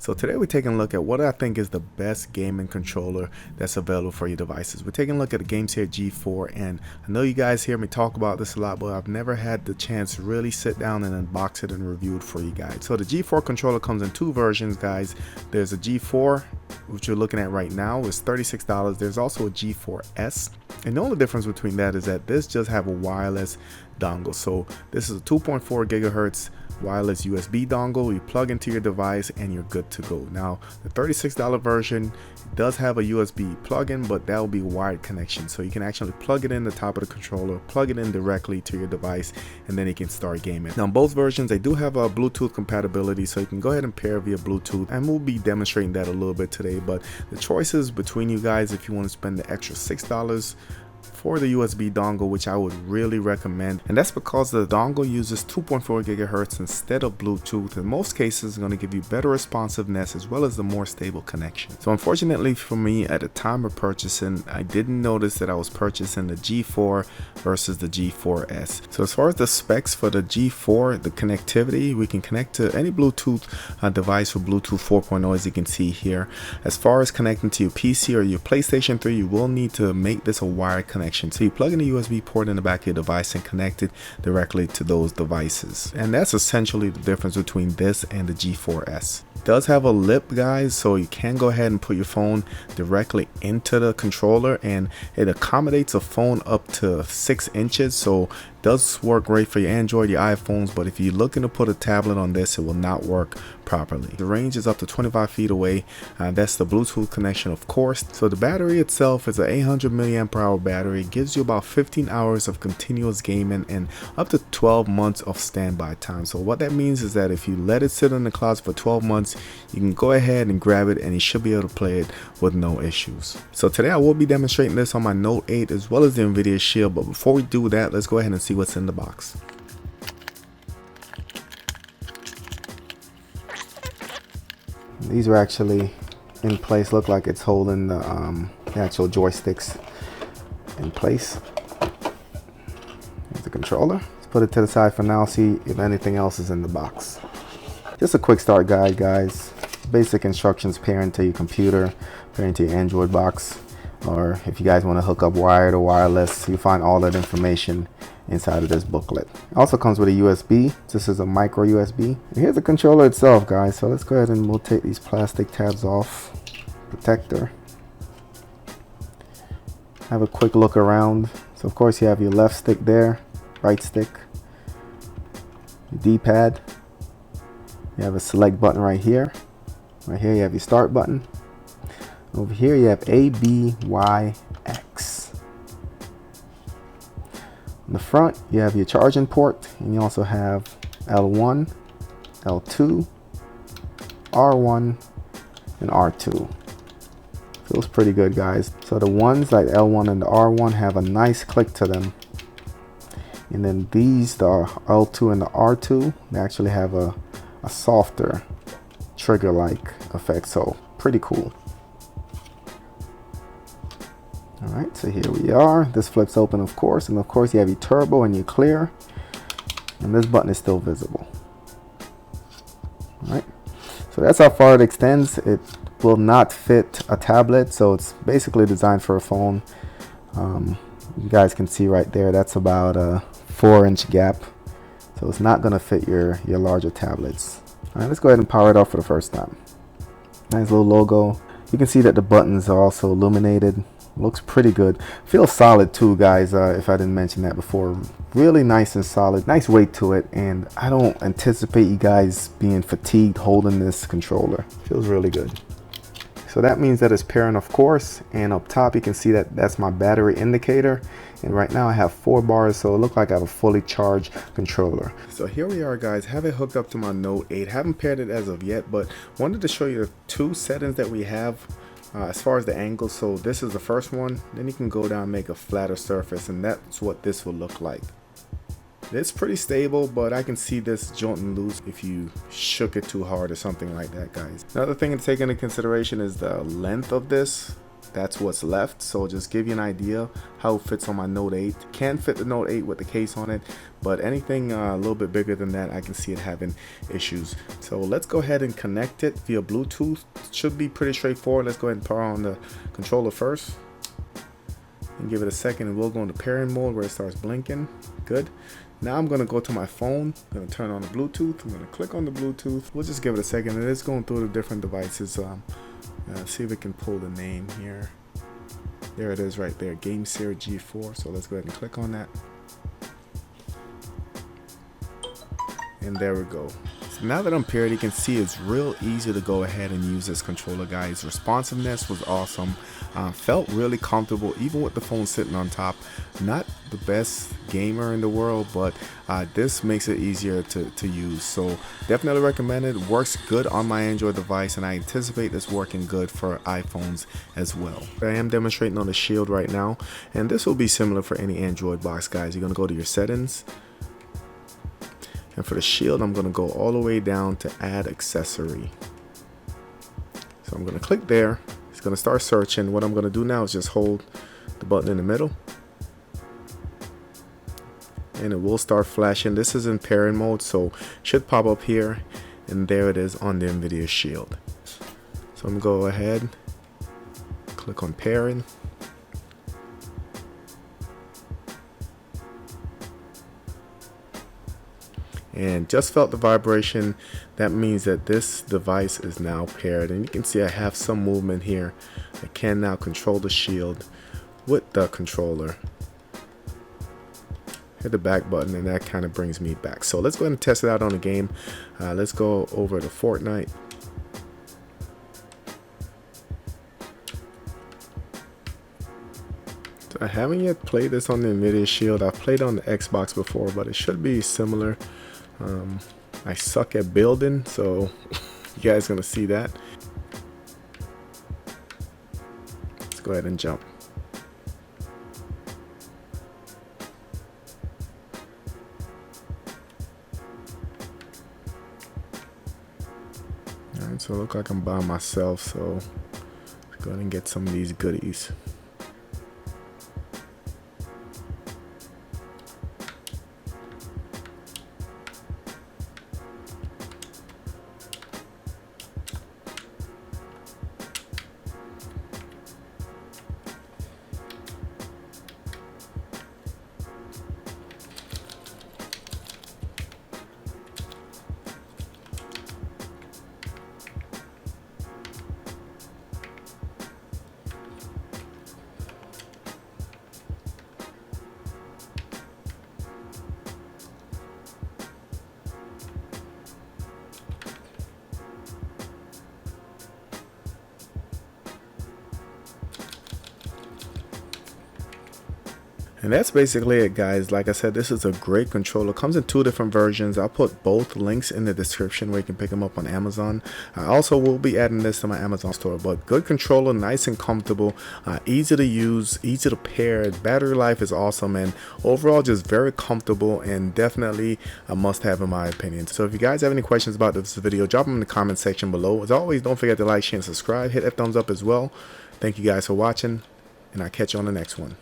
So today we're taking a look at what I think is the best gaming controller that's available for your devices. We're taking a look at the Gamesir G4, and I know you guys hear me talk about this a lot, but I've never had the chance to really sit down and unbox it and review it for you guys. So the G4 controller comes in two versions, guys. There's a G4, which you're looking at right now, is $36. There's also a G4S, and the only difference between that is that this just have a wireless dongle. So this is a 2.4 gigahertz wireless USB dongle. You plug into your device and you're good to go. Now the $36 version does have a USB plug-in, but that will be a wired connection, so you can actually plug it in the top of the controller, plug it in directly to your device, and then you can start gaming. Now both versions, they do have a Bluetooth compatibility, so you can go ahead and pair via Bluetooth, and we'll be demonstrating that a little bit today. But the choices between you guys, if you want to spend the extra $6 for the USB dongle, which I would really recommend, and that's because the dongle uses 2.4 gigahertz instead of Bluetooth. In most cases, it's going to give you better responsiveness as well as the more stable connection. So unfortunately for me, at the time of purchasing, I didn't notice that I was purchasing the G4 versus the G4S. So as far as the specs for the G4, the connectivity, we can connect to any Bluetooth device with Bluetooth 4.0, as you can see here. As far as connecting to your PC or your PlayStation 3, you will need to make this a wired connection. So you plug in a USB port in the back of your device and connect it directly to those devices. And that's essentially the difference between this and the G4S. It does have a lip, guys, so you can go ahead and put your phone directly into the controller, and it accommodates a phone up to 6 inches. So does work great for your Android, your iPhones, but if you're looking to put a tablet on this, it will not work properly. The range is up to 25 feet away. That's the Bluetooth connection, of course. So the battery itself is an 800 milliamp hour battery. It gives you about 15 hours of continuous gaming and up to 12 months of standby time. So what that means is that if you let it sit in the closet for 12 months, you can go ahead and grab it and you should be able to play it with no issues. So today I will be demonstrating this on my Note 8 as well as the nvidia Shield, but before we do that, let's go ahead and see what's in the box. These are actually in place, look like it's holding the actual joysticks in place. Here's the controller. Let's put it to the side for now, see if anything else is in the box. Just a quick start guide, guys. Basic instructions pairing to your computer, pairing to your Android box, or if you guys want to hook up wired or wireless, you find all that information inside of this booklet. It also comes with a USB. This is a micro USB. And here's the controller itself, guys. So let's go ahead and we'll take these plastic tabs off. Protector. Have a quick look around. So of course you have your left stick there, right stick, your D-pad. You have a select button right here. Right here you have your start button. Over here you have A, B, Y, X. On the front you have your charging port, and you also have L1, L2, R1, and R2. Feels pretty good, guys. So the ones like L1 and the R1 have a nice click to them, and then these, the L2 and the R2, they actually have a softer trigger like effect, so pretty cool. Alright, so here we are. This flips open, of course, and of course you have your turbo and your clear, and this button is still visible. Alright, so that's how far it extends. It will not fit a tablet, so it's basically designed for a phone. You guys can see right there, that's about a 4-inch gap, so it's not going to fit your larger tablets. Alright, let's go ahead and power it off for the first time. Nice little logo. You can see that the buttons are also illuminated. Looks pretty good. Feels solid too, guys, if I didn't mention that before. Really nice and solid. Nice weight to it, and I don't anticipate you guys being fatigued holding this controller. Feels really good. So that means that it's pairing, of course, and up top you can see that that's my battery indicator, and right now I have 4 bars, so it looks like I have a fully charged controller. So here we are, guys. Have it hooked up to my Note 8. Haven't paired it as of yet, but wanted to show you the 2 settings that we have as far as the angle. So this is the first one, then you can go down and make a flatter surface, and that's what this will look like. It's pretty stable, but I can see this jolting loose if you shook it too hard or something like that, guys. Another thing to take into consideration is the length of this. that's what's left. So just give you an idea how it fits on my Note 8. Can fit the Note 8 with the case on it, but anything a little bit bigger than that, I can see it having issues. So let's go ahead and connect it via Bluetooth. Should be pretty straightforward. Let's go ahead and power on the controller first and give it a second, and we'll go into pairing mode where it starts blinking. Good. Now I'm going to go to my phone. I'm going to turn on the Bluetooth. I'm going to click on the Bluetooth. We'll just give it a second. It is going through the different devices. See if we can pull the name here. There it is right there, Gamesir G4. So let's go ahead and click on that. And there we go. So now that I'm paired, you can see it's real easy to go ahead and use this controller, guys. Responsiveness was awesome. Felt really comfortable, even with the phone sitting on top. Not the best gamer in the world, but this makes it easier to use. So definitely recommend it. Works good on my Android device, and I anticipate this working good for iPhones as well. I am demonstrating on the Shield right now, and this will be similar for any Android box, guys. You're going to go to your settings. And for the Shield, I'm going to go all the way down to add accessory. So I'm going to click there. It's going to start searching. What I'm going to do now is just hold the button in the middle, and it will start flashing. This is in pairing mode, so it should pop up here, and there it is on the nvidia Shield. So I'm going to go ahead, click on pairing. And just felt the vibration. That means that this device is now paired, and you can see I have some movement here. I can now control the Shield with the controller. Hit the back button, and that kind of brings me back. So let's go ahead and test it out on the game. Let's go over to FORTNITE. So I haven't yet played this on the nvidia Shield. I've played on the Xbox before, but it should be similar. I suck at building, so you guys gonna see that. Let's go ahead and jump. Alright, so it looks like I'm by myself, so let's go ahead and get some of these goodies. And that's basically it, guys. Like I said, this is a great controller. Comes in 2 different versions. I'll put both links in the description where you can pick them up on Amazon. I also will be adding this to my Amazon store. But good controller, nice and comfortable, easy to use, easy to pair. Battery life is awesome, and overall just very comfortable, and definitely a must-have in my opinion. So if you guys have any questions about this video, drop them in the comment section below. As always, don't forget to like, share, and subscribe. Hit that thumbs up as well. Thank you guys for watching, and I'll catch you on the next one.